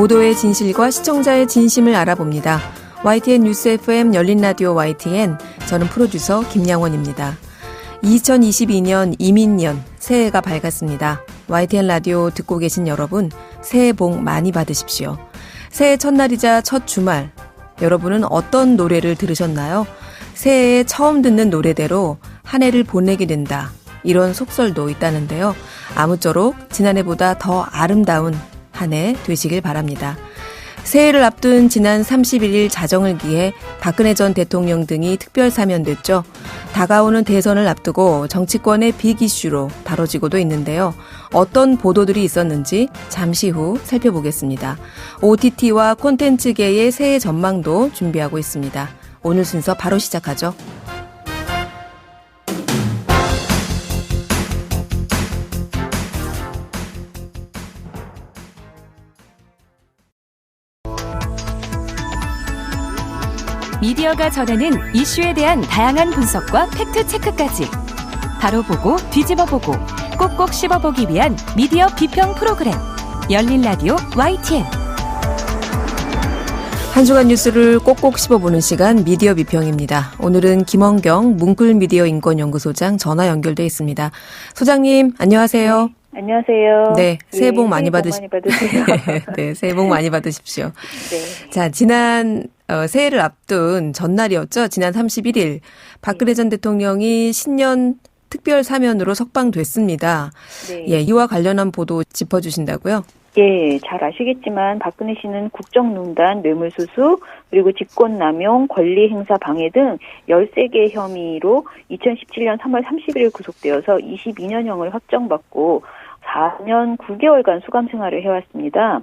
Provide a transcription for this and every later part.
보도의 진실과 시청자의 진심을 알아봅니다. YTN 뉴스 FM 열린 라디오 YTN, 저는 프로듀서 김양원입니다. 2022년 이민년, 새해가 밝았습니다. YTN 라디오 듣고 계신 여러분, 새해 복 많이 받으십시오. 새해 첫날이자 첫 주말, 여러분은 어떤 노래를 들으셨나요? 새해에 처음 듣는 노래대로 한 해를 보내게 된다, 이런 속설도 있다는데요. 아무쪼록 지난해보다 더 아름다운 한 해 되시길 바랍니다. 새해를 앞둔 지난 31일 자정을 기해 박근혜 전 대통령 등이 특별 사면됐죠. 다가오는 대선을 앞두고 정치권의 빅 이슈로 다뤄지고도 있는데요. 어떤 보도들이 있었는지 잠시 후 살펴보겠습니다. OTT와 콘텐츠계의 새해 전망도 준비하고 있습니다. 오늘 순서 바로 시작하죠. 미디어가 전하는 이슈에 대한 다양한 분석과 팩트체크까지 바로 보고 뒤집어 보고 꼭꼭 씹어보기 위한 미디어 비평 프로그램 열린 라디오 YTN. 한 주간 뉴스를 꼭꼭 씹어보는 시간 미디어 비평입니다. 오늘은 김원경 문클미디어 인권연구소장 전화 연결돼 있습니다. 소장님 안녕하세요. 네. 안녕하세요. 네, 새해 복 많이 받으세요. 네, 새해 복 많이 받으십시오. 네. 자, 지난 새해를 앞둔 전날이었죠. 지난 31일 박근혜 전 대통령이 신년 특별 사면으로 석방됐습니다. 네. 예, 이와 관련한 보도 짚어주신다고요? 예, 잘 아시겠지만 박근혜 씨는 국정농단, 뇌물수수, 그리고 직권남용, 권리행사 방해 등 13개 혐의로 2017년 3월 30일 구속되어서 22년형을 확정받고 4년 9개월간 수감 생활을 해왔습니다.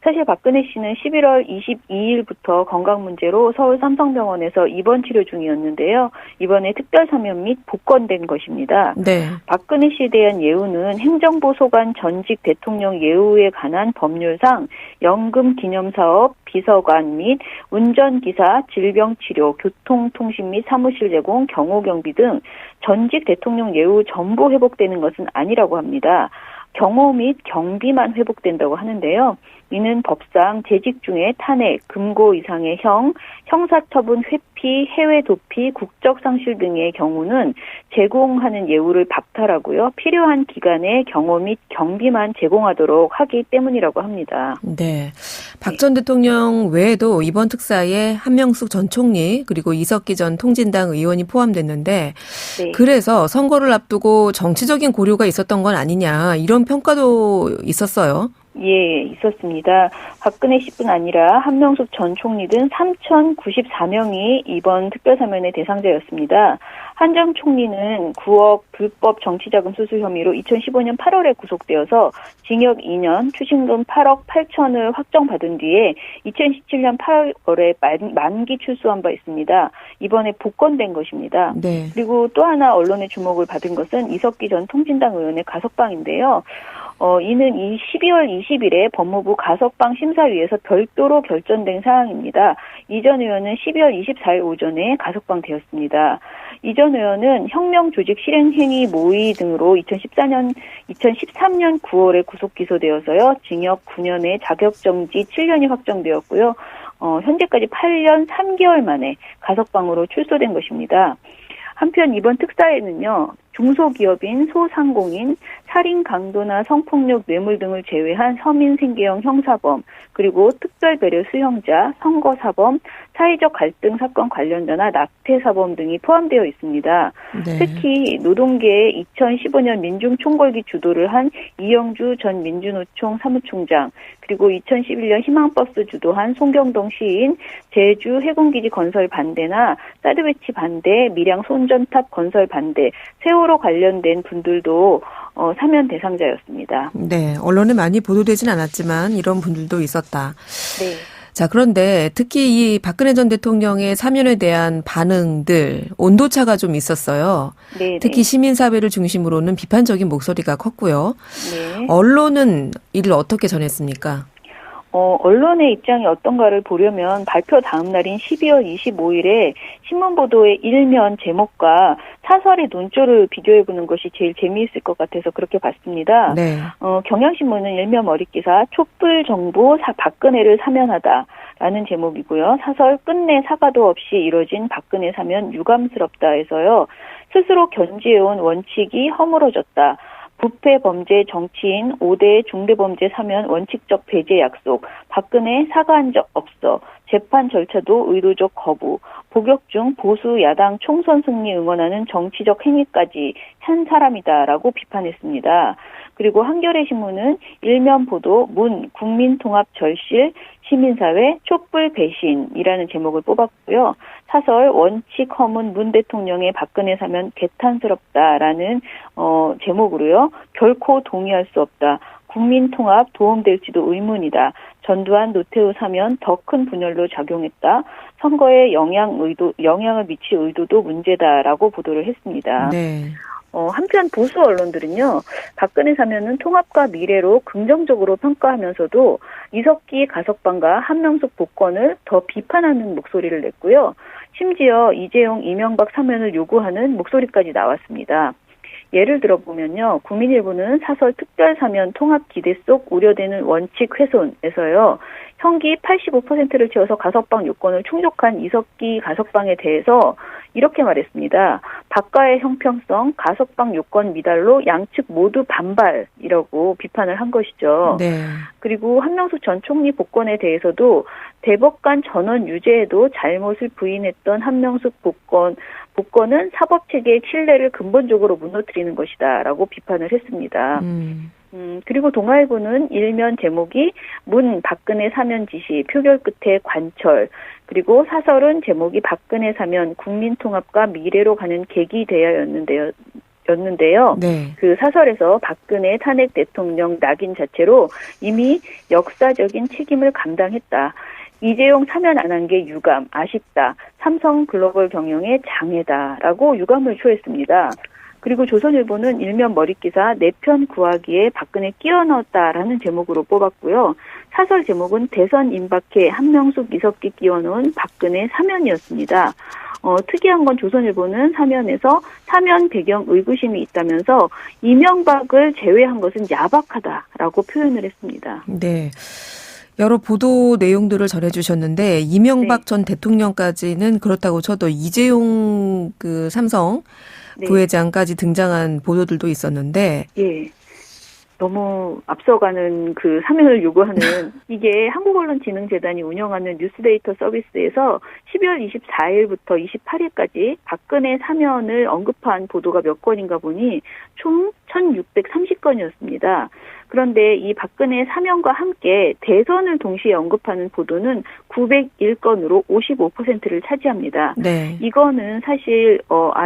사실 박근혜 씨는 11월 22일부터 건강 문제로 서울 삼성병원에서 입원 치료 중이었는데요. 이번에 특별 사면 및 복권된 것입니다. 네. 박근혜 씨에 대한 예우는 행정보소관 전직 대통령 예우에 관한 법률상 연금 기념사업 비서관 및 운전기사, 질병치료, 교통통신 및 사무실 제공, 경호경비 등 전직 대통령 예우 전부 회복되는 것은 아니라고 합니다. 경호 및 경비만 회복된다고 하는데요. 이는 법상 재직 중에 탄핵, 금고 이상의 형, 형사처분 회피, 해외 도피, 국적 상실 등의 경우는 제공하는 예우를 박탈하고요. 필요한 기간에 경호 및 경비만 제공하도록 하기 때문이라고 합니다. 네. 박 전 대통령 외에도 이번 특사에 한명숙 전 총리 그리고 이석기 전 통진당 의원이 포함됐는데 네. 그래서 선거를 앞두고 정치적인 고려가 있었던 건 아니냐 이런 평가도 있었어요. 예, 있었습니다. 박근혜 씨뿐 아니라 한명숙 전 총리 등 3,094명이 이번 특별사면의 대상자였습니다. 한 전 총리는 9억 불법 정치자금 수수 혐의로 2015년 8월에 구속되어서 징역 2년, 추징금 8억 8천을 확정받은 뒤에 2017년 8월에 만기 출소한 바 있습니다. 이번에 복권된 것입니다. 네. 그리고 또 하나 언론의 주목을 받은 것은 이석기 전 통진당 의원의 가석방인데요. 이는 이 12월 20일에 법무부 가석방 심사위에서 별도로 결정된 사항입니다. 이 전 의원은 12월 24일 오전에 가석방되었습니다. 이 전 의원은 혁명 조직 실행행위 모의 등으로 2013년 9월에 구속 기소되어서요. 징역 9년에 자격정지 7년이 확정되었고요. 현재까지 8년 3개월 만에 가석방으로 출소된 것입니다. 한편 이번 특사에는요. 중소기업인, 소상공인, 살인, 강도나 성폭력, 뇌물 등을 제외한 서민생계형 형사범, 그리고 특별배려 수형자, 선거사범, 사회적 갈등 사건 관련자나 낙태사범 등이 포함되어 있습니다. 네. 특히 노동계의 2015년 민중총궐기 주도를 한 이영주 전 민주노총 사무총장, 그리고 2011년 희망버스 주도한 송경동 시인, 제주 해군기지 건설 반대나 사드 배치 반대, 밀양 손전탑 건설 반대, 세월호 관련된 분들도 사면 대상자였습니다. 네, 언론에 많이 보도되진 않았지만 이런 분들도 있었다. 네. 자, 그런데 특히 이 박근혜 전 대통령의 사면에 대한 반응들, 온도차가 좀 있었어요. 네, 특히 시민사회를 중심으로는 비판적인 목소리가 컸고요. 네. 언론은 이를 어떻게 전했습니까? 언론의 입장이 어떤가를 보려면 발표 다음 날인 12월 25일에 신문 보도의 일면 제목과 사설의 논조를 비교해보는 것이 제일 재미있을 것 같아서 그렇게 봤습니다. 네. 경향신문은 일면 머릿기사 촛불 정부 박근혜를 사면하다라는 제목이고요. 사설 끝내 사과도 없이 이뤄진 박근혜 사면 유감스럽다 해서요. 스스로 견지해온 원칙이 허물어졌다. 부패 범죄 정치인 5대 중대범죄 사면 원칙적 배제 약속, 박근혜 사과한 적 없어, 재판 절차도 의도적 거부, 복역 중 보수 야당 총선 승리 응원하는 정치적 행위까지 한 사람이다라고 비판했습니다. 그리고 한겨레 신문은 일면 보도 문 국민통합 절실 시민사회 촛불 배신이라는 제목을 뽑았고요. 사설 원칙 허문 문 대통령의 박근혜 사면 개탄스럽다라는 제목으로요. 결코 동의할 수 없다. 국민통합 도움될지도 의문이다. 전두환 노태우 사면 더 큰 분열로 작용했다. 선거에 영향을 미칠 의도도 문제다라고 보도를 했습니다. 네. 한편 보수 언론들은요, 박근혜 사면은 통합과 미래로 긍정적으로 평가하면서도 이석기 가석방과 한명숙 복권을 더 비판하는 목소리를 냈고요. 심지어 이재용, 이명박 사면을 요구하는 목소리까지 나왔습니다. 예를 들어보면요, 국민일보는 사설 특별사면 통합 기대 속 우려되는 원칙 훼손에서요, 형기 85%를 채워서 가석방 요건을 충족한 이석기 가석방에 대해서 이렇게 말했습니다. 박가의 형평성, 가석방 요건 미달로 양측 모두 반발이라고 비판을 한 것이죠. 네. 그리고 한명숙 전 총리 복권에 대해서도 대법관 전원 유죄에도 잘못을 부인했던 한명숙 복권은 사법체계의 신뢰를 근본적으로 무너뜨리는 것이다라고 비판을 했습니다. 그리고 동아일보는 일면 제목이 문 박근혜 사면 지시 표결 끝에 관철, 그리고 사설은 제목이 박근혜 사면 국민통합과 미래로 가는 계기 대야였는데요. 네. 그 사설에서 박근혜 탄핵 대통령 낙인 자체로 이미 역사적인 책임을 감당했다. 이재용 사면 안 한 게 유감, 아쉽다. 삼성 글로벌 경영의 장애다라고 유감을 표했습니다. 그리고 조선일보는 일면 머릿기사 내 편 구하기에 박근혜 끼워 넣었다라는 제목으로 뽑았고요. 사설 제목은 대선 임박해 한명숙 이석기 끼워 넣은 박근혜 사면이었습니다. 특이한 건 조선일보는 사면에서 사면 배경 의구심이 있다면서 이명박을 제외한 것은 야박하다라고 표현을 했습니다. 네. 여러 보도 내용들을 전해주셨는데 이명박 네. 전 대통령까지는 그렇다고 쳐도 이재용 그 삼성 네. 부회장까지 등장한 보도들도 있었는데 예. 너무 앞서가는 그 사면을 요구하는 이게 한국언론진흥재단이 운영하는 뉴스데이터 서비스에서 12월 24일부터 28일까지 박근혜 사면을 언급한 보도가 몇 건인가 보니 총 1630건이었습니다. 그런데 이 박근혜 사면과 함께 대선을 동시에 언급하는 보도는 901건으로 55%를 차지합니다. 네. 이거는 사실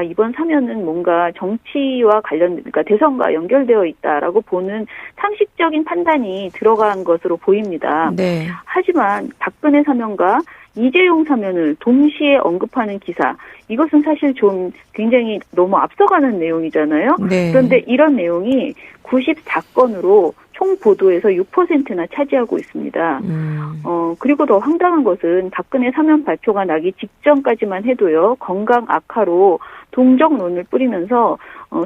이번 사면은 뭔가 정치와 그러니까 대선과 연결되어 있다라고 보는 상식적인 판단이 들어간 것으로 보입니다. 네. 하지만 박근혜 사면과 이재용 사면을 동시에 언급하는 기사, 이것은 사실 좀 굉장히 너무 앞서가는 내용이잖아요. 네. 그런데 이런 내용이 94건으로 총 보도에서 6%나 차지하고 있습니다. 그리고 더 황당한 것은 박근혜 사면 발표가 나기 직전까지만 해도요, 건강 악화로 동정론을 뿌리면서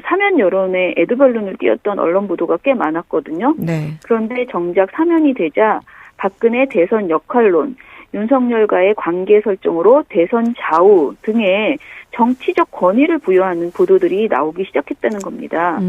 사면 여론에 에드벌룬을 띄웠던 언론 보도가 꽤 많았거든요. 네. 그런데 정작 사면이 되자 박근혜 대선 역할론, 윤석열과의 관계 설정으로 대선 좌우 등의 정치적 권위를 부여하는 보도들이 나오기 시작했다는 겁니다.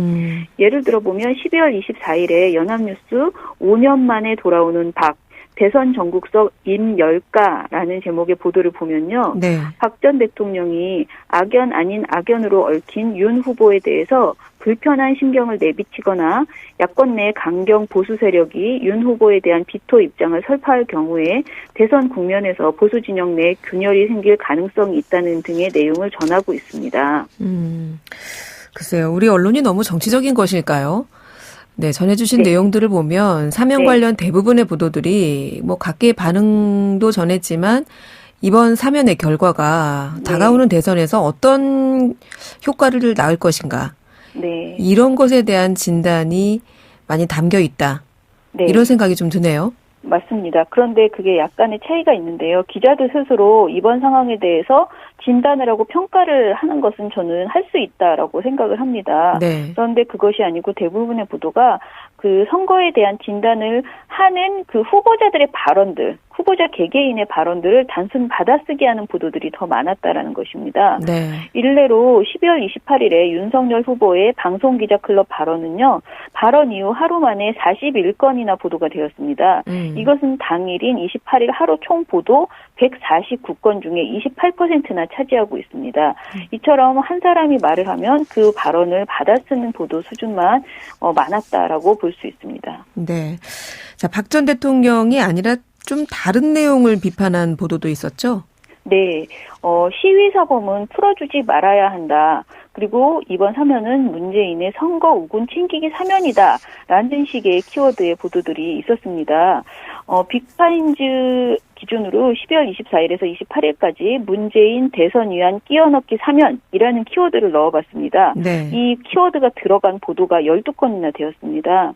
예를 들어보면 12월 24일에 연합뉴스 5년 만에 돌아오는 박, 대선 전국석 임열가라는 제목의 보도를 보면요. 네. 박 전 대통령이 악연 아닌 악연으로 얽힌 윤 후보에 대해서 불편한 심경을 내비치거나 야권 내 강경 보수 세력이 윤 후보에 대한 비토 입장을 설파할 경우에 대선 국면에서 보수 진영 내 균열이 생길 가능성이 있다는 등의 내용을 전하고 있습니다. 글쎄요. 우리 언론이 너무 정치적인 것일까요? 네, 전해주신 네. 내용들을 보면 사면 네. 관련 대부분의 보도들이 뭐 각계의 반응도 전했지만 이번 사면의 결과가 네. 다가오는 대선에서 어떤 효과를 낳을 것인가. 네. 이런 것에 대한 진단이 많이 담겨 있다. 네. 이런 생각이 좀 드네요. 맞습니다. 그런데 그게 약간의 차이가 있는데요. 기자들 스스로 이번 상황에 대해서 진단을 하고 평가를 하는 것은 저는 할 수 있다라고 생각을 합니다. 네. 그런데 그것이 아니고 대부분의 보도가 그 선거에 대한 진단을 하는 그 후보자들의 발언들, 후보자 개개인의 발언들을 단순 받아쓰기 하는 보도들이 더 많았다라는 것입니다. 네. 일례로 12월 28일에 윤석열 후보의 방송기자클럽 발언은요. 발언 이후 하루 만에 41건이나 보도가 되었습니다. 이것은 당일인 28일 하루 총 보도 149건 중에 28%나 차지하고 있습니다. 이처럼 한 사람이 말을 하면 그 발언을 받아쓰는 보도 수준만 많았다라고 볼 수 있습니다. 네. 자, 박 전 대통령이 아니라 좀 다른 내용을 비판한 보도도 있었죠? 네. 시위 사범은 풀어주지 말아야 한다. 그리고 이번 사면은 문재인의 선거 우군 챙기기 사면이다. 라는 식의 키워드의 보도들이 있었습니다. 빅타임즈 기준으로 12월 24일에서 28일까지 문재인 대선 위한 끼어넣기 사면이라는 키워드를 넣어봤습니다. 네. 이 키워드가 들어간 보도가 12건이나 되었습니다.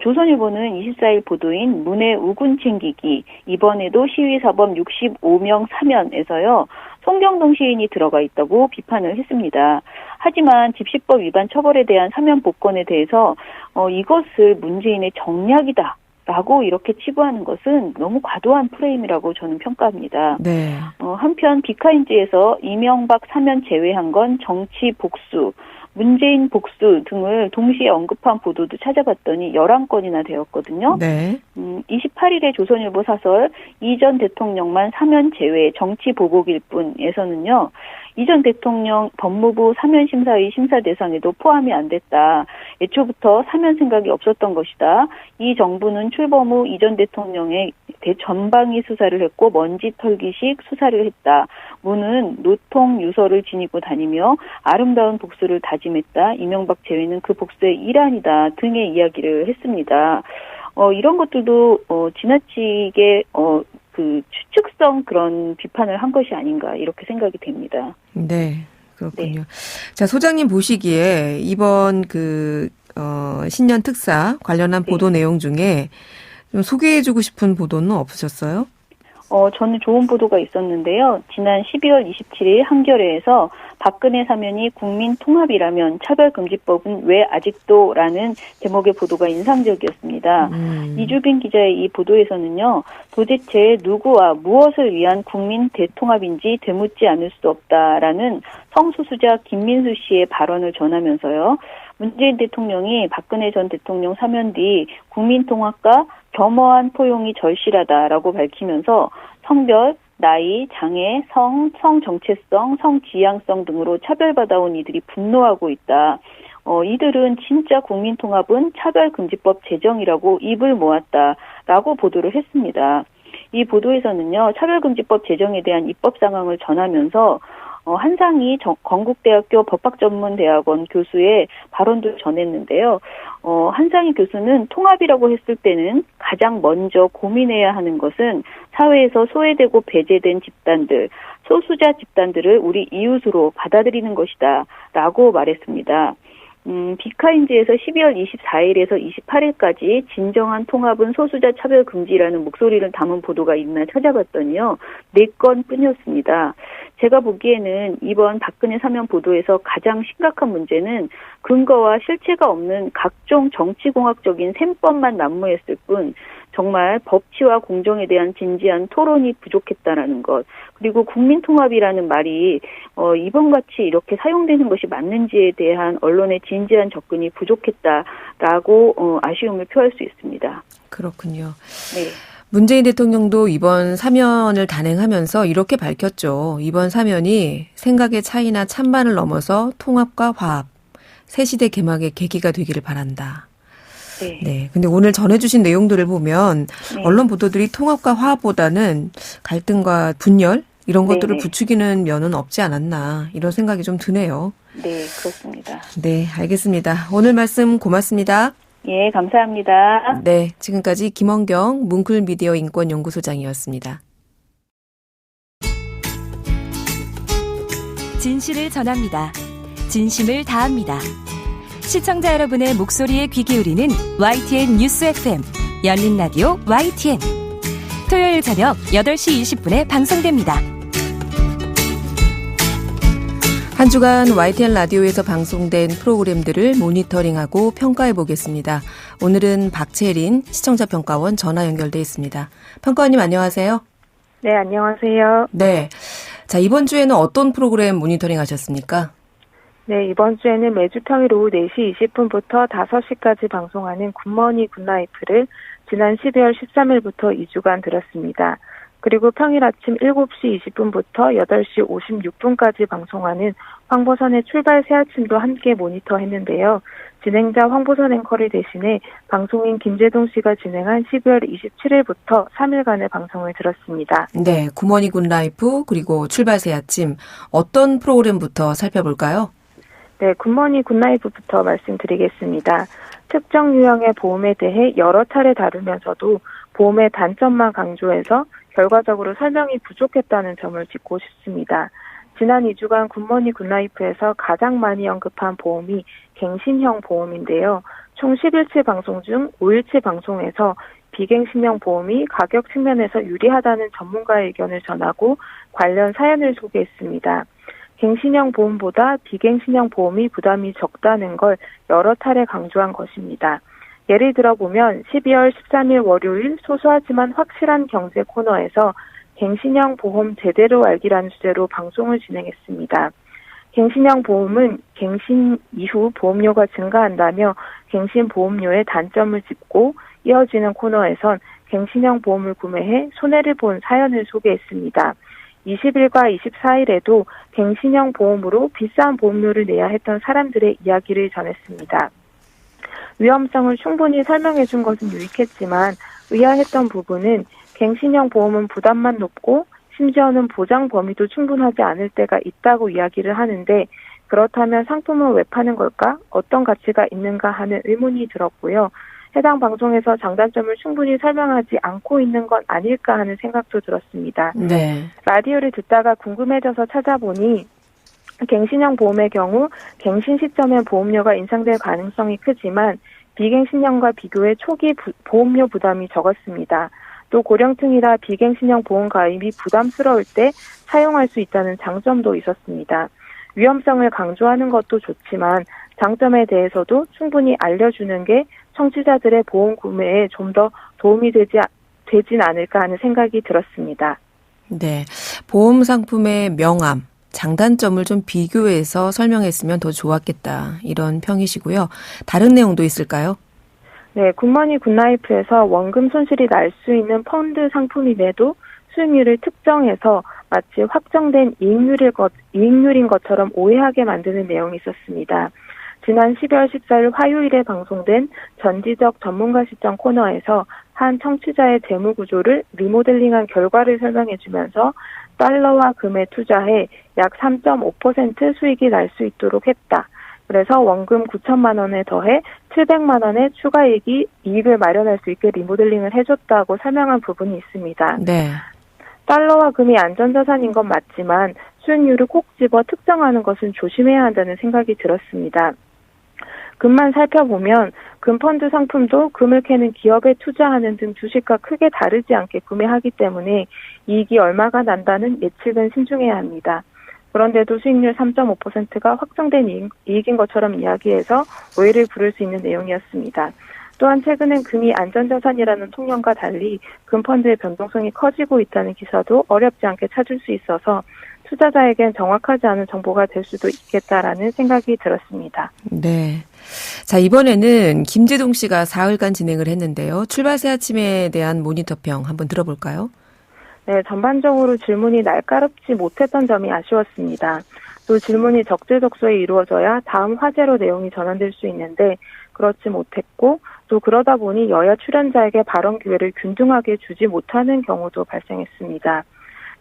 조선일보는 24일 보도인 문의 우군 챙기기, 이번에도 시위사범 65명 사면에서요, 송경동 시인이 들어가 있다고 비판을 했습니다. 하지만 집시법 위반 처벌에 대한 사면 복권에 대해서 이것을 문재인의 정략이다. 라고 이렇게 치부하는 것은 너무 과도한 프레임이라고 저는 평가합니다. 네. 한편 빅카인즈에서 이명박 사면 제외한 건 정치 복수, 문재인 복수 등을 동시에 언급한 보도도 찾아봤더니 11건이나 되었거든요. 네. 28일에 조선일보 사설 이 전 대통령만 사면 제외 정치 보복일 뿐에서는요. 이 전 대통령 법무부 사면심사위 심사 대상에도 포함이 안 됐다. 애초부터 사면 생각이 없었던 것이다. 이 정부는 출범 후 이 전 대통령의 대전방위 수사를 했고 먼지 털기식 수사를 했다. 문은 노통 유서를 지니고 다니며 아름다운 복수를 다짐했다. 이명박 제외는 그 복수의 일환이다 등의 이야기를 했습니다. 이런 것들도 지나치게 그 추측성 그런 비판을 한 것이 아닌가 이렇게 생각이 됩니다. 네, 그렇군요. 네. 자, 소장님 보시기에 이번 신년 특사 관련한 보도 내용 중에 좀 소개해주고 싶은 보도는 없으셨어요? 저는 좋은 보도가 있었는데요. 지난 12월 27일 한겨레에서 박근혜 사면이 국민 통합이라면 차별금지법은 왜 아직도라는 제목의 보도가 인상적이었습니다. 이주빈 기자의 이 보도에서는요. 도대체 누구와 무엇을 위한 국민 대통합인지 되묻지 않을 수 없다라는 성소수자 김민수 씨의 발언을 전하면서요. 문재인 대통령이 박근혜 전 대통령 사면 뒤 국민 통합과 겸허한 포용이 절실하다라고 밝히면서 성별, 나이, 장애, 성 정체성, 성 지향성 등으로 차별받아온 이들이 분노하고 있다. 이들은 진짜 국민통합은 차별금지법 제정이라고 입을 모았다라고 보도를 했습니다. 이 보도에서는요, 차별금지법 제정에 대한 입법 상황을 전하면서 한상희 건국대학교 법학전문대학원 교수의 발언도 전했는데요. 한상희 교수는 통합이라고 했을 때는 가장 먼저 고민해야 하는 것은 사회에서 소외되고 배제된 집단들, 소수자 집단들을 우리 이웃으로 받아들이는 것이다 라고 말했습니다. 빅카인즈에서 12월 24일에서 28일까지 진정한 통합은 소수자 차별 금지라는 목소리를 담은 보도가 있나 찾아봤더니요. 4건 뿐이었습니다. 제가 보기에는 이번 박근혜 사면 보도에서 가장 심각한 문제는 근거와 실체가 없는 각종 정치공학적인 셈법만 난무했을 뿐 정말 법치와 공정에 대한 진지한 토론이 부족했다라는 것. 그리고 국민통합이라는 말이 이번같이 이렇게 사용되는 것이 맞는지에 대한 언론의 진지한 접근이 부족했다라고 아쉬움을 표할 수 있습니다. 그렇군요. 네. 문재인 대통령도 이번 사면을 단행하면서 이렇게 밝혔죠. 이번 사면이 생각의 차이나 찬반을 넘어서 통합과 화합, 새시대 개막의 계기가 되기를 바란다. 네. 네. 근데 오늘 전해주신 내용들을 보면 네. 언론 보도들이 통합과 화합보다는 갈등과 분열 이런 것들을 네네. 부추기는 면은 없지 않았나 이런 생각이 좀 드네요. 네, 그렇습니다. 네, 알겠습니다. 오늘 말씀 고맙습니다. 예, 감사합니다. 네, 지금까지 김원경 뭉클미디어 인권연구소장이었습니다. 진실을 전합니다. 진심을 다합니다. 시청자 여러분의 목소리에 귀 기울이는 YTN 뉴스 FM 열린 라디오 YTN. 토요일 저녁 8시 20분에 방송됩니다. 한 주간 YTN 라디오에서 방송된 프로그램들을 모니터링하고 평가해 보겠습니다. 오늘은 박채린 시청자평가원 전화 연결돼 있습니다. 평가원님 안녕하세요. 네, 안녕하세요. 네. 자, 이번 주에는 어떤 프로그램 모니터링 하셨습니까? 네, 이번 주에는 매주 평일 오후 4시 20분부터 5시까지 방송하는 굿모닝 굿나이프를 지난 12월 13일부터 2주간 들었습니다. 그리고 평일 아침 7시 20분부터 8시 56분까지 방송하는 황보선의 출발 새아침도 함께 모니터했는데요. 진행자 황보선 앵커를 대신해 방송인 김재동 씨가 진행한 12월 27일부터 3일간의 방송을 들었습니다. 네, 굿모닝 굿라이프 그리고 출발 새 아침 어떤 프로그램부터 살펴볼까요? 네, 굿모닝 굿나이프부터 말씀드리겠습니다. 특정 유형의 보험에 대해 여러 차례 다루면서도 보험의 단점만 강조해서 결과적으로 설명이 부족했다는 점을 짚고 싶습니다. 지난 2주간 굿모닝 굿라이프에서 가장 많이 언급한 보험이 갱신형 보험인데요. 총 11치 방송 중 5일치 방송에서 비갱신형 보험이 가격 측면에서 유리하다는 전문가의 의견을 전하고 관련 사연을 소개했습니다. 갱신형 보험보다 비갱신형 보험이 부담이 적다는 걸 여러 차례 강조한 것입니다. 예를 들어보면 12월 13일 월요일 소소하지만 확실한 경제 코너에서 갱신형 보험 제대로 알기라는 주제로 방송을 진행했습니다. 갱신형 보험은 갱신 이후 보험료가 증가한다며 갱신 보험료의 단점을 짚고 이어지는 코너에선 갱신형 보험을 구매해 손해를 본 사연을 소개했습니다. 20일과 24일에도 갱신형 보험으로 비싼 보험료를 내야 했던 사람들의 이야기를 전했습니다. 위험성을 충분히 설명해 준 것은 유익했지만 의아했던 부분은 갱신형 보험은 부담만 높고 심지어는 보장 범위도 충분하지 않을 때가 있다고 이야기를 하는데 그렇다면 상품은 왜 파는 걸까? 어떤 가치가 있는가 하는 의문이 들었고요. 해당 방송에서 장단점을 충분히 설명하지 않고 있는 건 아닐까 하는 생각도 들었습니다. 네. 라디오를 듣다가 궁금해져서 찾아보니 갱신형 보험의 경우 갱신 시점에 보험료가 인상될 가능성이 크지만 비갱신형과 비교해 초기 보험료 부담이 적었습니다. 또 고령층이라 비갱신형 보험 가입이 부담스러울 때 사용할 수 있다는 장점도 있었습니다. 위험성을 강조하는 것도 좋지만 장점에 대해서도 충분히 알려주는 게 청취자들의 보험 구매에 좀 더 도움이 되진 않을까 하는 생각이 들었습니다. 네. 보험 상품의 명암, 장단점을 좀 비교해서 설명했으면 더 좋았겠다. 이런 평이시고요. 다른 내용도 있을까요? 네, 굿모닝 굿나이프에서 원금 손실이 날 수 있는 펀드 상품임에도 수익률을 특정해서 마치 확정된 이익률인 것처럼 오해하게 만드는 내용이 있었습니다. 지난 12월 14일 화요일에 방송된 전지적 전문가 시점 코너에서 한 청취자의 재무 구조를 리모델링한 결과를 설명해주면서 달러와 금에 투자해 약 3.5% 수익이 날 수 있도록 했다. 그래서 원금 9천만 원에 더해 700만 원의 추가 이익을 마련할 수 있게 리모델링을 해줬다고 설명한 부분이 있습니다. 네. 달러와 금이 안전자산인 건 맞지만 수익률을 꼭 집어 특정하는 것은 조심해야 한다는 생각이 들었습니다. 금만 살펴보면 금펀드 상품도 금을 캐는 기업에 투자하는 등 주식과 크게 다르지 않게 구매하기 때문에 이익이 얼마가 난다는 예측은 신중해야 합니다. 그런데도 수익률 3.5%가 확정된 이익인 것처럼 이야기해서 오해를 부를 수 있는 내용이었습니다. 또한 최근엔 금이 안전자산이라는 통념과 달리 금펀드의 변동성이 커지고 있다는 기사도 어렵지 않게 찾을 수 있어서 투자자에겐 정확하지 않은 정보가 될 수도 있겠다라는 생각이 들었습니다. 네. 자, 이번에는 김재동 씨가 4일간 진행을 했는데요. 출발 새 아침에 대한 모니터평 한번 들어볼까요? 네, 전반적으로 질문이 날카롭지 못했던 점이 아쉬웠습니다. 또 질문이 적재적소에 이루어져야 다음 화제로 내용이 전환될 수 있는데 그렇지 못했고 또 그러다 보니 여야 출연자에게 발언 기회를 균등하게 주지 못하는 경우도 발생했습니다.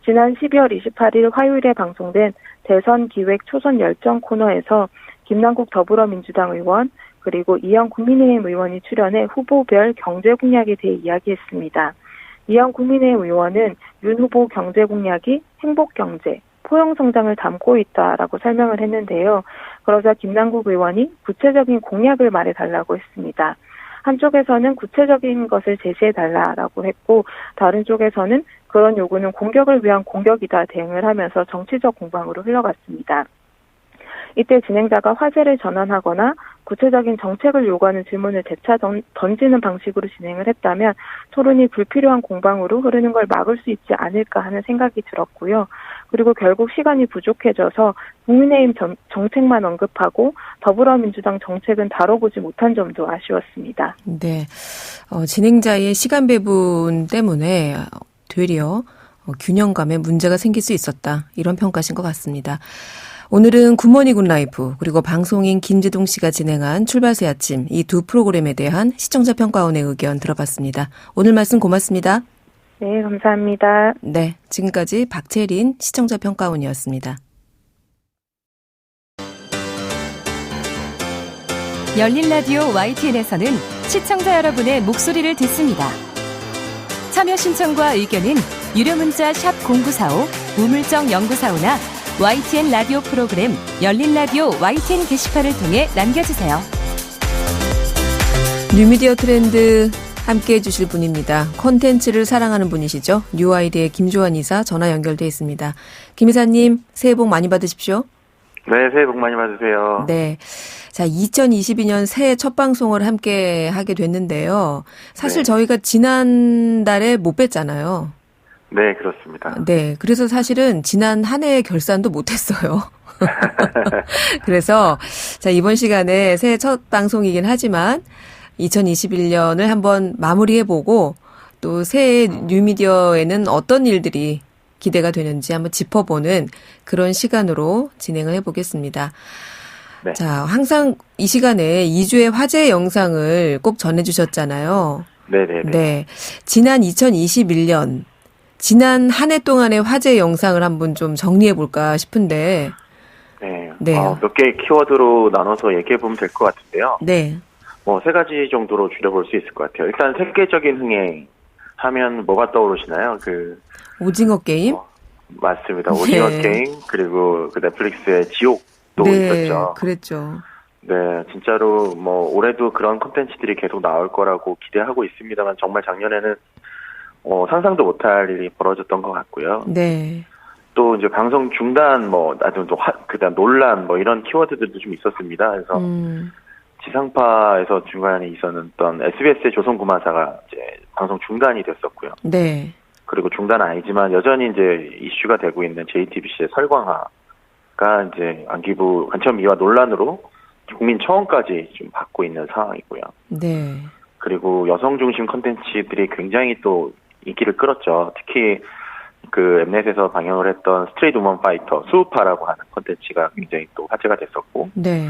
지난 12월 28일 화요일에 방송된 대선 기획 초선 열정 코너에서 김남국 더불어민주당 의원 그리고 이영 국민의힘 의원이 출연해 후보별 경제 공약에 대해 이야기했습니다. 이영 국민의힘 의원은 윤 후보 경제 공약이 행복경제, 포용성장을 담고 있다라고 설명을 했는데요. 그러자 김남국 의원이 구체적인 공약을 말해달라고 했습니다. 한쪽에서는 구체적인 것을 제시해달라라고 했고 다른 쪽에서는 그런 요구는 공격을 위한 공격이다 대응을 하면서 정치적 공방으로 흘러갔습니다. 이때 진행자가 화제를 전환하거나 구체적인 정책을 요구하는 질문을 재차 던지는 방식으로 진행을 했다면 토론이 불필요한 공방으로 흐르는 걸 막을 수 있지 않을까 하는 생각이 들었고요. 그리고 결국 시간이 부족해져서 국민의힘 정책만 언급하고 더불어민주당 정책은 다뤄보지 못한 점도 아쉬웠습니다. 네, 진행자의 시간 배분 때문에 되려 균형감에 문제가 생길 수 있었다. 이런 평가신 것 같습니다. 오늘은 굿모닝 굿라이프 그리고 방송인 김지동 씨가 진행한 출발새 아침 이 두 프로그램에 대한 시청자 평가원의 의견 들어봤습니다. 오늘 말씀 고맙습니다. 네, 감사합니다. 네, 지금까지 박채린 시청자 평가원이었습니다. 열린 라디오 YTN에서는 시청자 여러분의 목소리를 듣습니다. 참여 신청과 의견은 유료 문자 샵 0945 우물정 0945나 YTN 라디오 프로그램 열린 라디오 YTN 게시판을 통해 남겨주세요. 뉴미디어 트렌드 함께해 주실 분입니다. 콘텐츠를 사랑하는 분이시죠. 뉴아이디의 김조한 이사 전화 연결돼 있습니다. 김 이사님 새해 복 많이 받으십시오. 네, 새해 복 많이 받으세요. 네. 자, 2022년 새해 첫 방송을 함께 하게 됐는데요. 사실 네. 저희가 지난달에 못 뵀잖아요. 네, 그렇습니다. 네. 그래서 사실은 지난 한 해의 결산도 못 했어요. 그래서 자, 이번 시간에 새해 첫 방송이긴 하지만 2021년을 한번 마무리해보고 또 새해 뉴미디어에는 어떤 일들이 기대가 되는지 한번 짚어보는 그런 시간으로 진행을 해보겠습니다. 네. 자, 항상 이 시간에 2주의 화제 영상을 꼭 전해주셨잖아요. 네네네. 네. 지난 2021년, 지난 한 해 동안의 화제 영상을 한번 좀 정리해볼까 싶은데. 네. 네. 몇 개의 키워드로 나눠서 얘기해보면 될 것 같은데요. 네. 세 가지 정도로 줄여볼 수 있을 것 같아요. 일단 세계적인 흥행 하면 뭐가 떠오르시나요? 오징어 게임? 맞습니다. 오징어 네. 게임, 그리고 그 넷플릭스의 지옥도 네, 있었죠. 그랬죠. 네, 진짜로 올해도 그런 콘텐츠들이 계속 나올 거라고 기대하고 있습니다만 정말 작년에는 상상도 못할 일이 벌어졌던 것 같고요. 네. 또 이제 방송 중단 그다음 논란 이런 키워드들도 좀 있었습니다. 그래서 지상파에서 중간에 있었던 SBS의 조선구마사가 이제 방송 중단이 됐었고요. 네. 그리고 중단은 아니지만 여전히 이제 이슈가 되고 있는 JTBC의 설광화가 이제 안기부 간첩미화 논란으로 국민 청원까지 좀 받고 있는 상황이고요. 네. 그리고 여성 중심 콘텐츠들이 굉장히 또 인기를 끌었죠. 특히 그 엠넷에서 방영을 했던 스트레이트 우먼 파이터 수우파라고 하는 콘텐츠가 굉장히 또 화제가 됐었고, 네.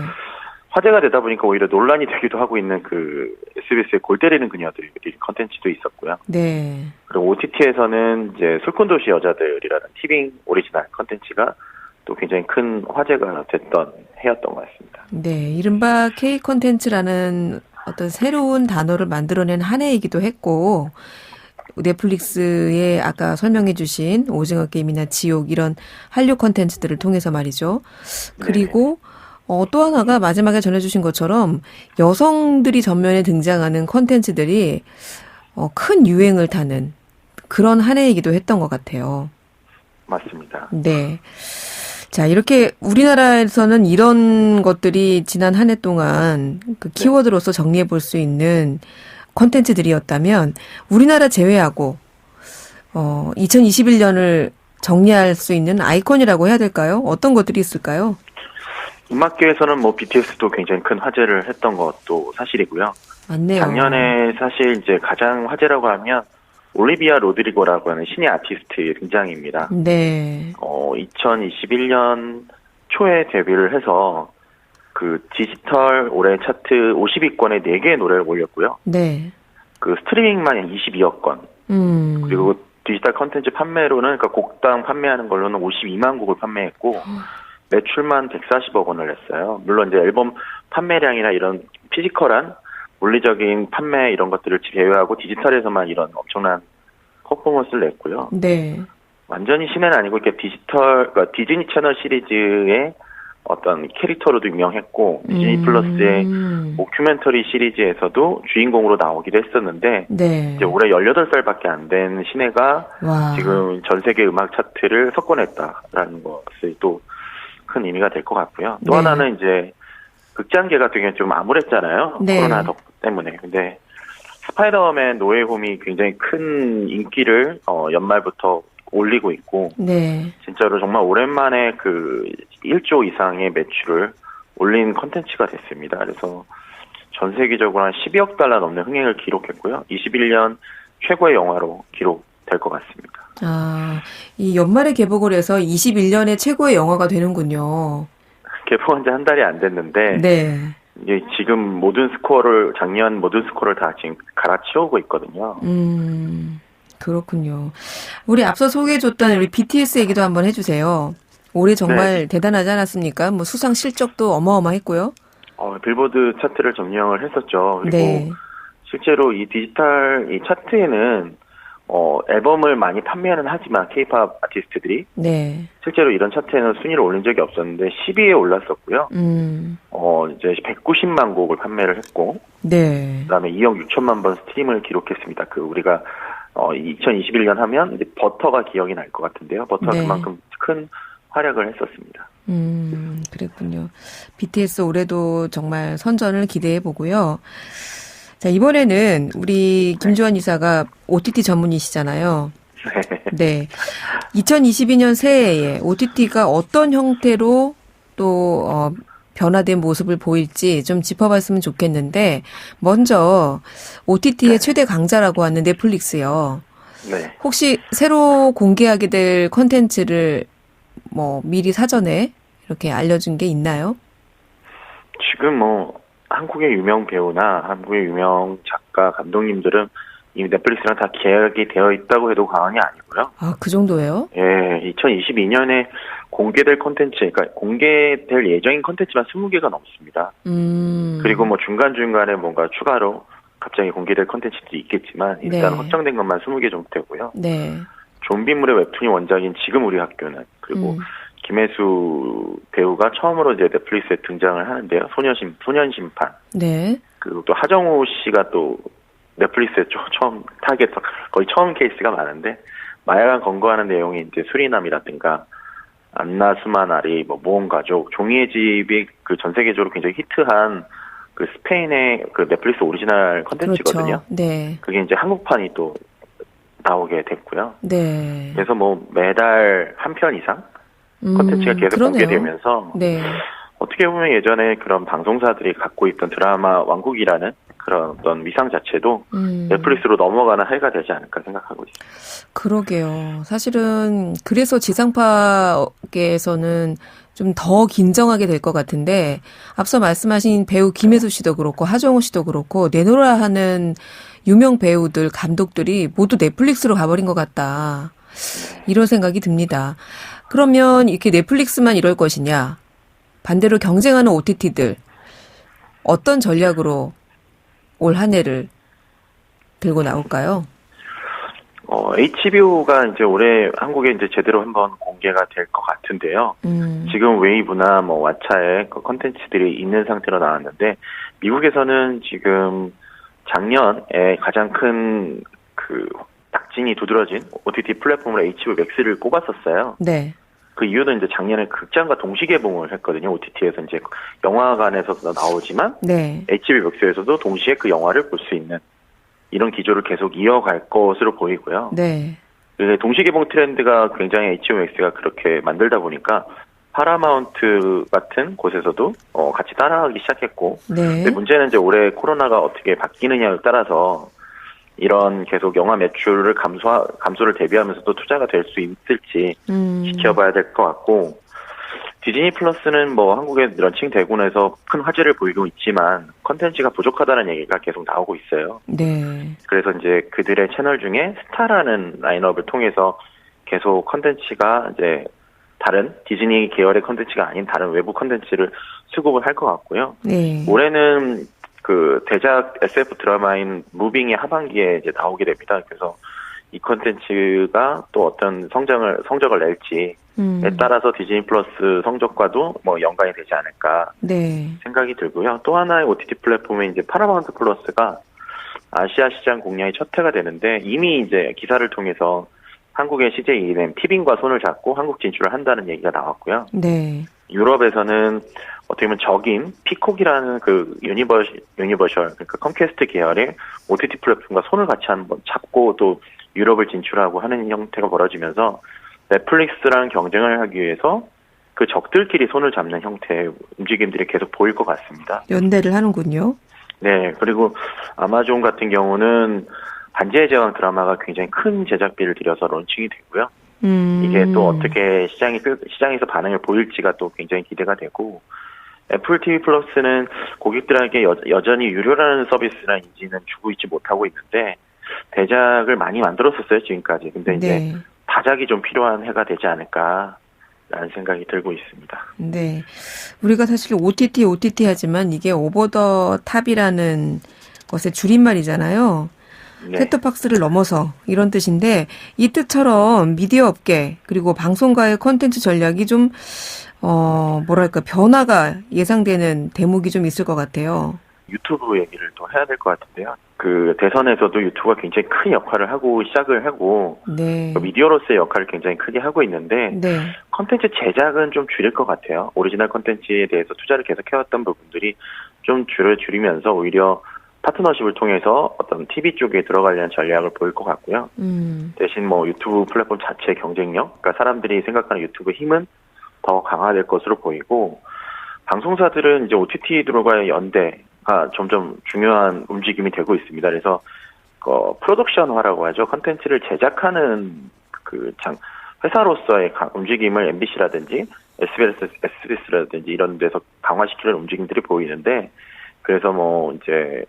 화제가 되다 보니까 오히려 논란이 되기도 하고 있는 그 SBS의 골 때리는 그녀들 콘텐츠도 있었고요. 네. 그리고 OTT에서는 이제 술꾼도시 여자들이라는 티빙 오리지널 콘텐츠가 또 굉장히 큰 화제가 됐던 해였던 것 같습니다. 네. 이른바 K 콘텐츠라는 어떤 새로운 단어를 만들어낸 한 해이기도 했고, 넷플릭스의 아까 설명해 주신 오징어 게임이나 지옥 이런 한류 콘텐츠들을 통해서 말이죠. 그리고 또 하나가 마지막에 전해주신 것처럼 여성들이 전면에 등장하는 콘텐츠들이 큰 유행을 타는 그런 한 해이기도 했던 것 같아요. 맞습니다. 네. 자, 이렇게 우리나라에서는 이런 것들이 지난 한 해 동안 그 키워드로서 정리해 볼 수 있는 콘텐츠들이었다면 우리나라 제외하고 2021년을 정리할 수 있는 아이콘이라고 해야 될까요? 어떤 것들이 있을까요? 음악계에서는 BTS도 굉장히 큰 화제를 했던 것도 사실이고요. 맞네요. 작년에 사실 이제 가장 화제라고 하면 올리비아 로드리고라고 하는 신의 아티스트의 등장입니다. 네. 2021년 초에 데뷔를 해서 그 디지털 올해 차트 50위권에 4개의 노래를 올렸고요. 네. 그 스트리밍만 22억 건. 그리고 디지털 컨텐츠 판매로는 그러니까 곡당 판매하는 걸로는 52만 곡을 판매했고 매출만 140억 원을 냈어요. 물론 이제 앨범 판매량이나 이런 피지컬한 물리적인 판매 이런 것들을 제외하고 디지털에서만 이런 엄청난 퍼포먼스를 냈고요. 네. 완전히 신은 아니고 이렇게 디지털, 그러니까 디즈니 채널 시리즈의 어떤 캐릭터로도 유명했고 디즈니 플러스의 모큐멘터리 시리즈에서도 주인공으로 나오기도 했었는데 네. 이제 올해 18살밖에 안 된 신혜가 와. 지금 전 세계 음악 차트를 석권했다라는 것이 또 큰 의미가 될 것 같고요. 또 네. 하나는 이제 극장계가 되게 좀 암울했잖아요. 네. 코로나 때문에. 근데 스파이더맨 노웨이홈이 굉장히 큰 인기를 연말부터 올리고 있고 네. 진짜로 정말 오랜만에 그 1조 이상의 매출을 올린 컨텐츠가 됐습니다. 그래서 전 세계적으로 한 12억 달러 넘는 흥행을 기록했고요. 21년 최고의 영화로 기록될 것 같습니다. 아, 이 연말에 개봉을 해서 21년의 최고의 영화가 되는군요. 개봉한 지 한 달이 안 됐는데 네. 이제 지금 작년 모든 스코어를 다 지금 갈아치우고 있거든요. 그렇군요. 우리 앞서 소개해줬던 우리 BTS 얘기도 한번 해주세요. 올해 정말 네. 대단하지 않았습니까? 뭐 수상 실적도 어마어마했고요. 빌보드 차트를 점령을 했었죠. 그리고 네. 실제로 이 디지털 이 차트에는 앨범을 많이 판매는 하지만 K-pop 아티스트들이 네. 실제로 이런 차트에는 순위를 올린 적이 없었는데 10위에 올랐었고요. 이제 190만 곡을 판매를 했고, 네. 그다음에 2억 6천만 번 스트림을 기록했습니다. 우리가 2021년 하면 이제 버터가 기억이 날 것 같은데요. 버터가 네. 그만큼 큰 활약을 했었습니다. 그랬군요. BTS 올해도 정말 선전을 기대해 보고요. 자, 이번에는 우리 김주환 이사가 OTT 전문이시잖아요. 네. 2022년 새해에 OTT가 어떤 형태로 또 변화된 모습을 보일지 좀 짚어봤으면 좋겠는데, 먼저 OTT의 최대 강자라고 하는 넷플릭스요. 네. 혹시 새로 공개하게 될 콘텐츠를 미리 사전에 이렇게 알려준 게 있나요? 지금 한국의 유명 배우나 한국의 유명 작가, 감독님들은 이미 넷플릭스랑 다 계약이 되어 있다고 해도 과언이 아니고요. 아, 그 정도예요? 예, 2022년에 공개될 콘텐츠, 그러니까 공개될 예정인 콘텐츠만 20개가 넘습니다. 그리고 중간중간에 뭔가 추가로 갑자기 공개될 콘텐츠도 있겠지만 일단 네. 확정된 것만 20개 정도 되고요. 네. 좀비물의 웹툰이 원작인 지금 우리 학교는, 그리고 김혜수 배우가 처음으로 이제 넷플릭스에 등장을 하는데요. 소년심판. 네. 그리고 또 하정우 씨가 또 넷플릭스에 처음 타겟, 거의 처음 케이스가 많은데, 마약을 검거하는 내용이 이제 수리남이라든가, 안나 수마나리, 모험가족, 종이의 집이 전 세계적으로 굉장히 히트한 스페인의 넷플릭스 오리지널 컨텐츠거든요. 그렇죠. 네. 그게 이제 한국판이 또 나오게 됐고요. 네. 그래서 매달 한 편 이상 컨텐츠가 계속 그러네요. 공개되면서 네. 어떻게 보면 예전에 그런 방송사들이 갖고 있던 드라마 왕국이라는 그런 어떤 위상 자체도 넷플릭스로 넘어가는 해가 되지 않을까 생각하고 있습니다. 그러게요. 사실은 그래서 지상파계에서는 좀 더 긴장하게 될 것 같은데, 앞서 말씀하신 배우 김혜수 씨도 그렇고 하정우 씨도 그렇고 내노라 하는 유명 배우들, 감독들이 모두 넷플릭스로 가버린 것 같다. 이런 생각이 듭니다. 그러면 이렇게 넷플릭스만 이럴 것이냐? 반대로 경쟁하는 OTT들 어떤 전략으로 올 한 해를 들고 나올까요? HBO가 이제 올해 한국에 이제 제대로 한번 공개가 될 것 같은데요. 지금 웨이브나 왓챠에 컨텐츠들이 있는 상태로 나왔는데, 미국에서는 지금 작년에 가장 큰 낙진이 두드러진 OTT 플랫폼으로 HBO 맥스를 꼽았었어요. 네. 그 이유는 이제 작년에 극장과 동시 개봉을 했거든요. OTT에서 이제 영화관에서도 나오지만, 네. HBO 맥스에서도 동시에 그 영화를 볼 수 있는 이런 기조를 계속 이어갈 것으로 보이고요. 네. 동시 개봉 트렌드가 굉장히 HBO 맥스가 그렇게 만들다 보니까 파라마운트 같은 곳에서도 같이 따라가기 시작했고, 네. 근데 문제는 이제 올해 코로나가 어떻게 바뀌느냐에 따라서 이런 계속 영화 매출을 감소를 대비하면서도 투자가 될 수 있을지 지켜봐야 될 것 같고, 디즈니 플러스는 한국에 런칭되고 나서 큰 화제를 보이고 있지만 컨텐츠가 부족하다는 얘기가 계속 나오고 있어요. 네. 그래서 이제 그들의 채널 중에 스타라는 라인업을 통해서 계속 컨텐츠가 이제 다른 디즈니 계열의 컨텐츠가 아닌 다른 외부 컨텐츠를 수급을 할 것 같고요. 네. 올해는 대작 SF 드라마인 무빙이 하반기에 이제 나오게 됩니다. 그래서 이 컨텐츠가 또 어떤 성적을 낼지 따라서 디즈니 플러스 성적과도 뭐 연관이 되지 않을까 네. 생각이 들고요. 또 하나의 OTT 플랫폼에 이제 파라마운트 플러스가 아시아 시장 공략이 첫 해가 되는데 이미 이제 기사를 통해서 한국의 CJ ENM 티빙과 손을 잡고 한국 진출을 한다는 얘기가 나왔고요. 네. 유럽에서는 어떻게 보면 적인 피콕이라는 그 유니버셜 그러니까 컴캐스트 계열의 OTT 플랫폼과 손을 같이 한번 잡고 또 유럽을 진출하고 하는 형태가 벌어지면서 넷플릭스랑 경쟁을 하기 위해서 그 적들끼리 손을 잡는 형태의 움직임들이 계속 보일 것 같습니다. 연대를 하는군요. 네, 그리고 아마존 같은 경우는 반지의 제왕 드라마가 굉장히 큰 제작비를 들여서 론칭이 되고요. 이게 또 어떻게 시장에서 반응을 보일지가 또 굉장히 기대가 되고, 애플 TV 플러스는 고객들에게 여전히 유료라는 서비스나 인지는 주고 있지 못하고 있는데, 대작을 많이 만들었었어요, 지금까지. 근데 이제 네. 다작이 좀 필요한 해가 되지 않을까라는 생각이 들고 있습니다. 네. 우리가 사실 OTT 하지만 이게 오버 더 탑이라는 것의 줄임말이잖아요. 네. 셋톱박스를 넘어서 이런 뜻인데 이 뜻처럼 미디어 업계 그리고 방송가의 콘텐츠 전략이 좀 뭐랄까 변화가 예상되는 대목이 좀 있을 것 같아요. 유튜브 얘기를 또 해야 될 것 같은데요. 그 대선에서도 유튜브가 굉장히 큰 역할을 하고 시작을 하고 네. 미디어로서의 역할을 굉장히 크게 하고 있는데 네. 컨텐츠 제작은 좀 줄일 것 같아요. 오리지널 컨텐츠에 대해서 투자를 계속 해왔던 부분들이 좀 줄이면서 오히려 파트너십을 통해서 어떤 TV 쪽에 들어가려는 전략을 보일 것 같고요. 대신 뭐 유튜브 플랫폼 자체의 경쟁력, 그러니까 사람들이 생각하는 유튜브 힘은 더 강화될 것으로 보이고, 방송사들은 이제 OTT들과의 연대가 점점 중요한 움직임이 되고 있습니다. 그래서 프로덕션화라고 하죠. 컨텐츠를 제작하는 회사로서의 움직임을 MBC라든지 SBS라든지 이런 데서 강화시키는 움직임들이 보이는데, 그래서 뭐 이제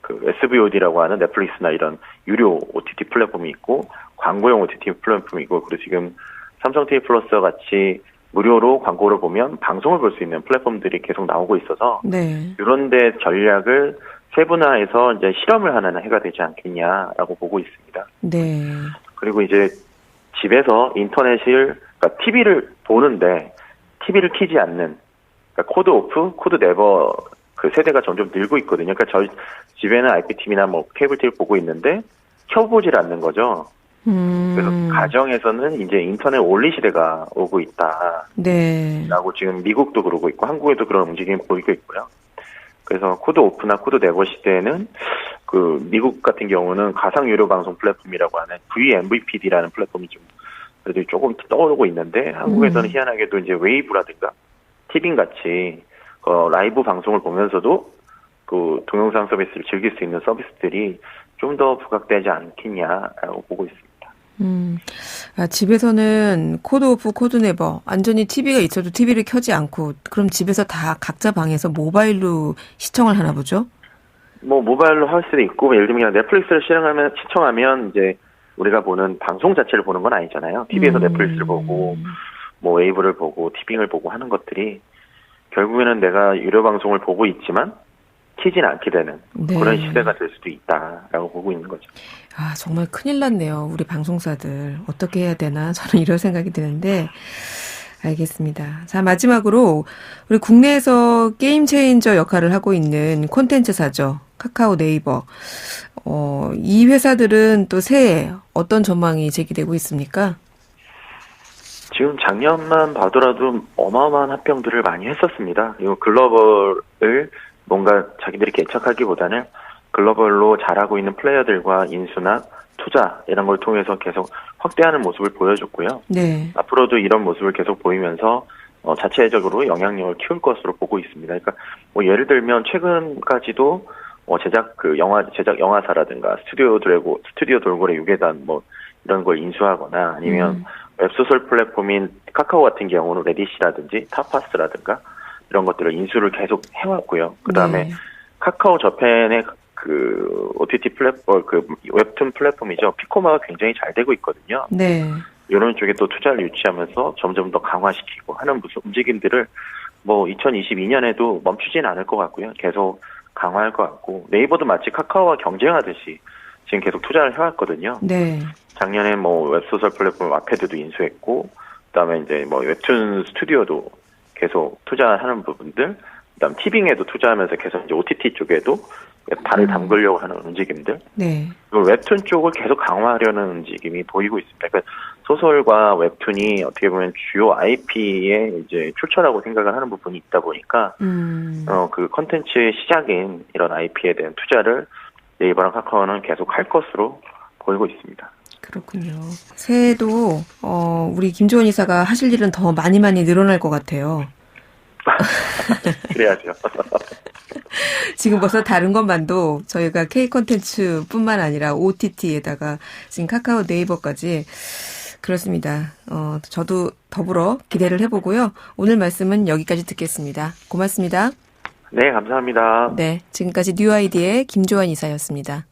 SVOD라고 하는 넷플릭스나 이런 유료 OTT 플랫폼이 있고 광고용 OTT 플랫폼이 있고, 그리고 지금 삼성 TV 플러스와 같이 무료로 광고를 보면 방송을 볼 수 있는 플랫폼들이 계속 나오고 있어서 네. 이런 데 전략을 세분화해서 이제 실험을 하는 해가 되지 않겠냐라고 보고 있습니다. 네. 그리고 이제 집에서 그러니까 TV를 보는데 TV를 켜지 않는, 그러니까 코드 오프, 코드 네버 그 세대가 점점 늘고 있거든요. 그러니까 저희 집에는 IPTV나 뭐 케이블 TV 보고 있는데 켜보질 않는 거죠. 그래서 가정에서는 이제 인터넷 원리 시대가 오고 있다. 네. 라고 지금 미국도 그러고 있고 한국에도 그런 움직임이 보이고 있고요. 그래서 코드 오프나 코드 네버 시대에는 그 미국 같은 경우는 가상 유료 방송 플랫폼이라고 하는 vMVPD라는 플랫폼이 좀 그래도 조금 떠오르고 있는데, 한국에서는 희한하게도 이제 웨이브라든가 티빙 같이 라이브 방송을 보면서도 그 동영상 서비스를 즐길 수 있는 서비스들이 좀 더 부각되지 않겠냐라고 보고 있습니다. 집에서는 코드 오프, 코드 네버 완전히 TV가 있어도 TV를 켜지 않고 그럼 집에서 다 각자 방에서 모바일로 시청을 하나 보죠? 뭐 모바일로 할 수도 있고, 예를 들면 넷플릭스를 시청하면 이제 우리가 보는 방송 자체를 보는 건 아니잖아요. TV에서 넷플릭스를 보고 뭐 웨이브를 보고 티빙을 보고 하는 것들이 결국에는 내가 유료 방송을 보고 있지만 키진 않게 되는 네. 그런 시대가 될 수도 있다라고 보고 있는 거죠. 정말 큰일 났네요. 우리 방송사들 어떻게 해야 되나 저는 이런 생각이 드는데, 알겠습니다. 자, 마지막으로 우리 국내에서 게임 체인저 역할을 하고 있는 콘텐츠사죠. 카카오, 네이버. 이 회사들은 또 새해 어떤 전망이 제기되고 있습니까? 지금 작년만 봐더라도 어마어마한 합병들을 많이 했었습니다. 그리고 글로벌을 뭔가 자기들이 개척하기보다는 글로벌로 잘하고 있는 플레이어들과 인수나 투자 이런 걸 통해서 계속 확대하는 모습을 보여줬고요. 네. 앞으로도 이런 모습을 계속 보이면서 자체적으로 영향력을 키울 것으로 보고 있습니다. 그러니까 뭐 예를 들면 최근까지도 제작 영화사라든가 스튜디오 돌고래 유괴단 뭐 이런 걸 인수하거나 아니면 웹소설 플랫폼인 카카오 같은 경우는 레디시라든지 타파스라든가 이런 것들을 인수를 계속 해왔고요. 그 다음에 네. 카카오 저펜의 그 OTT 플랫폼, 그 웹툰 플랫폼이죠. 피코마가 굉장히 잘 되고 있거든요. 네. 이런 쪽에 또 투자를 유치하면서 점점 더 강화시키고 하는 무슨 움직임들을 뭐 2022년에도 멈추진 않을 것 같고요. 계속 강화할 것 같고, 네이버도 마치 카카오와 경쟁하듯이 지금 계속 투자를 해왔거든요. 네. 작년에 뭐 웹소설 플랫폼 와패드도 인수했고, 그다음에 이제 뭐 웹툰 스튜디오도 계속 투자하는 부분들, 그다음 티빙에도 투자하면서 계속 이제 OTT 쪽에도 발을 담그려고 하는 움직임들, 네. 그리고 웹툰 쪽을 계속 강화하려는 움직임이 보이고 있습니다. 그러니까 소설과 웹툰이 어떻게 보면 주요 IP의 이제 출처라고 생각을 하는 부분이 있다 보니까 그 컨텐츠의 시작인 이런 IP에 대한 투자를 네이버랑 카카오는 계속 할 것으로 보이고 있습니다. 그렇군요. 새해에도 우리 김주원 이사가 하실 일은 더 많이 늘어날 것 같아요. 그래야죠. 지금 벌써 다른 것만도 저희가 K 콘텐츠뿐만 아니라 OTT에다가 지금 카카오 네이버까지 그렇습니다. 저도 더불어 기대를 해보고요. 오늘 말씀은 여기까지 듣겠습니다. 고맙습니다. 네, 감사합니다. 네, 지금까지 뉴아이디의 김조한 이사였습니다.